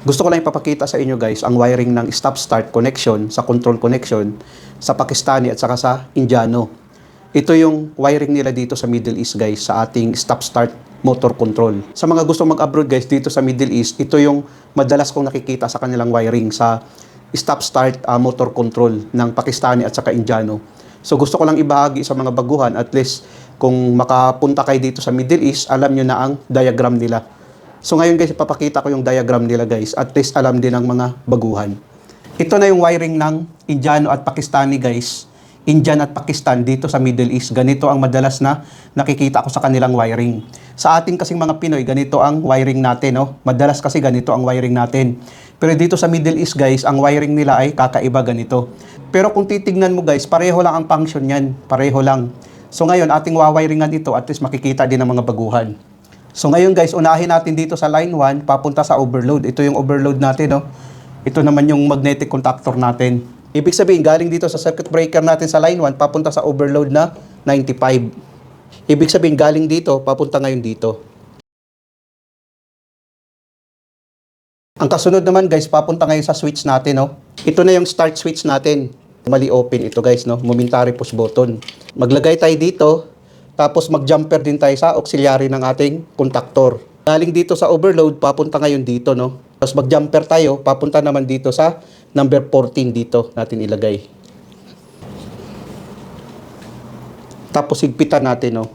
Gusto ko lang ipapakita sa inyo guys ang wiring ng stop-start connection sa control connection sa Pakistani at saka sa Indiano. Ito yung wiring nila dito sa Middle East guys sa ating stop-start motor control. Sa mga gusto mag-abroad guys dito sa Middle East, ito yung madalas kong nakikita sa kanilang wiring sa stop-start motor control ng Pakistani at saka Indiano. So gusto ko lang ibahagi sa mga baguhan, at least kung makapunta kayo dito sa Middle East, alam nyo na ang diagram nila. So ngayon guys, ipapakita ko yung diagram nila guys, at least alam din ng mga baguhan. Ito na yung wiring ng Indiano at Pakistani guys. Indian at Pakistan dito sa Middle East. Ganito ang madalas na nakikita ko sa kanilang wiring. Sa ating kasing mga Pinoy, ganito ang wiring natin. No? Madalas kasi ganito ang wiring natin. Pero dito sa Middle East guys, ang wiring nila ay kakaiba ganito. Pero kung titignan mo guys, pareho lang ang function yan. Pareho lang. So ngayon, ating wawiringan ito, at least makikita din ng mga baguhan. So ngayon guys, unahin natin dito sa line 1, papunta sa overload. Ito yung overload natin. No? Ito naman yung magnetic contactor natin. Ibig sabihin, galing dito sa circuit breaker natin sa line 1, papunta sa overload na 95. Ibig sabihin, galing dito, papunta ngayon dito. Ang kasunod naman guys, papunta ngayon sa switch natin. No? Ito na yung start switch natin. Mali open ito guys, no? Momentary push button. Maglagay tayo dito, tapos mag-jumper din tayo sa auxiliary ng ating contactor. Galing dito sa overload, papunta ngayon dito, no? Tapos mag-jumper tayo, papunta naman dito sa number 14 dito natin ilagay. Tapos higpitan natin, no?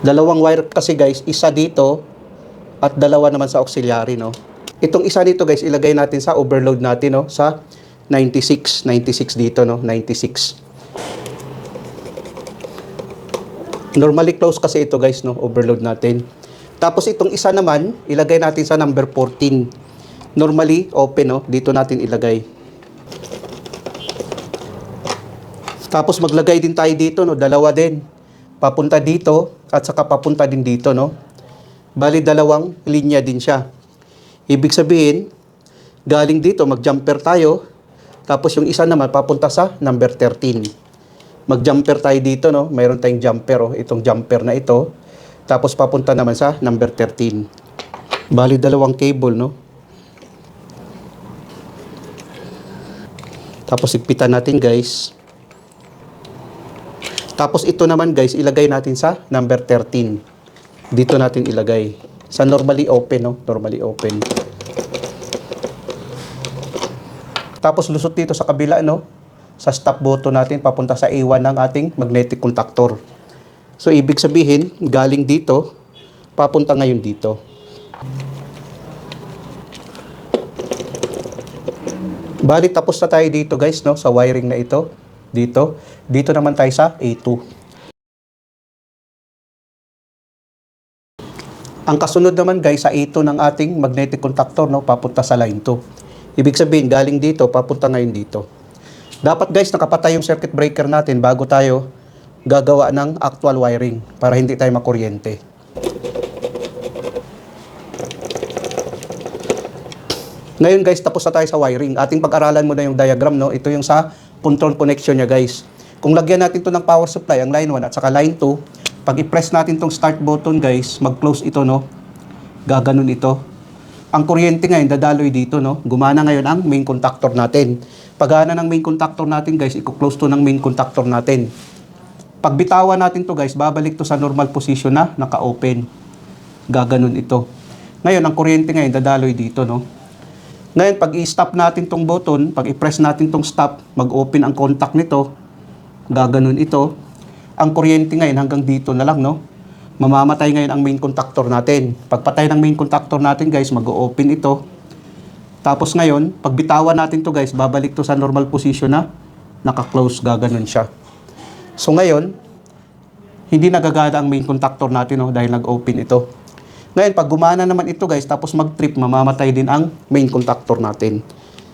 Dalawang wire kasi guys, isa dito at dalawa naman sa auxiliary, no? Itong isa dito guys, ilagay natin sa overload natin, no? Sa 96 dito, no? 96. Normally close kasi ito guys, no? Overload natin. Tapos itong isa naman, ilagay natin sa number 14. Normally open, no? Dito natin ilagay. Tapos maglagay din tayo dito, no? Dalawa din. Papunta dito at saka papunta din dito, no? Bali dalawang linya din siya. Ibig sabihin, galing dito mag-jumper tayo. Tapos yung isa naman papunta sa number 13. Mag-jumper tayo dito, no? Mayroon tayong jumper, oh. Itong jumper na ito. Tapos papunta naman sa number 13. Bali dalawang cable, no? Tapos higpitan natin, guys. Tapos ito naman, guys, ilagay natin sa number 13. Dito natin ilagay. Sa normally open, no? Normally open. Tapos lusot dito sa kabila, no? Sa stop button natin, papunta sa A1 ng ating magnetic contactor. So, ibig sabihin, galing dito, papunta ngayon dito. Bali, tapos na tayo dito, guys, no? Sa wiring na ito. Dito. Dito naman tayo sa A2. Ang kasunod naman, guys, sa A2 ng ating magnetic contactor, no? Papunta sa line 2. Ibig sabihin, galing dito, papunta ngayon dito. Dapat, guys, nakapatay yung circuit breaker natin bago tayo gagawa ng actual wiring para hindi tayo makuryente. Ngayon guys, tapos na tayo sa wiring. Ating pag-aralan muna yung diagram, no? Ito yung sa control connection niya guys. Kung lagyan natin to ng power supply, ang line 1 at saka line 2, pag i-press natin tong start button guys, mag-close ito, no? Gaganon ito. Ang kuryente ngayon dadaloy dito, no? Gumana ngayon ang main contactor natin. Pagana ng main contactor natin guys, i-close to ng main contactor natin. Pag bitawan natin to guys, babalik to sa normal position na naka-open. Gaganon ito. Ngayon, ang kuryente ngayon, dadaloy dito, no? Ngayon, pag i-stop natin tong button, pag i-press natin tong stop, mag-open ang contact nito, gaganon ito. Ang kuryente ngayon, hanggang dito na lang, no? Mamamatay ngayon ang main contactor natin. Pag patay ng main contactor natin, guys, mag-open ito. Tapos ngayon, pag bitawan natin to guys, babalik to sa normal position na naka-close, gaganon siya. So ngayon, hindi nagagana ang main contactor natin, no, dahil nag-open ito. Ngayon, pag gumana naman ito guys, tapos mag-trip, mamamatay din ang main contactor natin.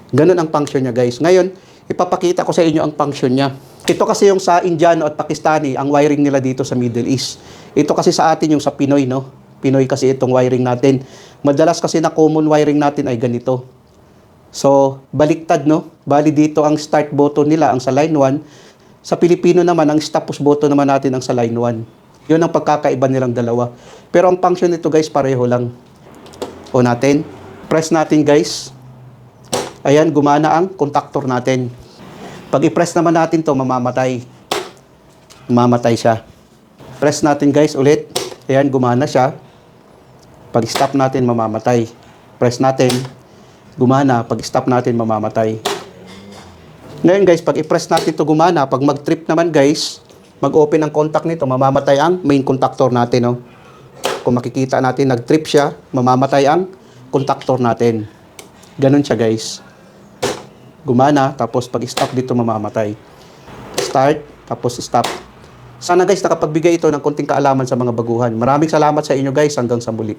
Ganun ang function niya guys. Ngayon, ipapakita ko sa inyo ang function niya. Ito kasi yung sa Indiano at Pakistani, ang wiring nila dito sa Middle East. Ito kasi sa atin yung sa Pinoy, no? Pinoy kasi itong wiring natin. Madalas kasi na common wiring natin ay ganito. So, baliktad, no? Bali dito ang start button nila, ang sa line 1. Sa Pilipino naman, ang stop push button naman natin ang sa line 1. Yun ang pagkakaiba nilang dalawa. Pero ang function nito guys, pareho lang. O natin. Press natin guys. Ayan, gumana ang contactor natin. Pag i-press naman natin to, mamamatay. Mamamatay siya. Press natin guys ulit. Ayan, gumana siya. Pag stop natin, mamamatay. Press natin. Gumana. Pag stop natin, mamamatay. Ngayon guys, pag i-press natin to gumana, pag mag-trip naman guys, mag-open ang contact nito, mamamatay ang main contactor natin. No? Kung makikita natin, nag-trip siya, mamamatay ang contactor natin. Ganun siya guys. Gumana, tapos pag stop dito mamamatay. Start, tapos stop. Sana guys nakapagbigay ito ng konting kaalaman sa mga baguhan. Maraming salamat sa inyo guys. Hanggang sa muli.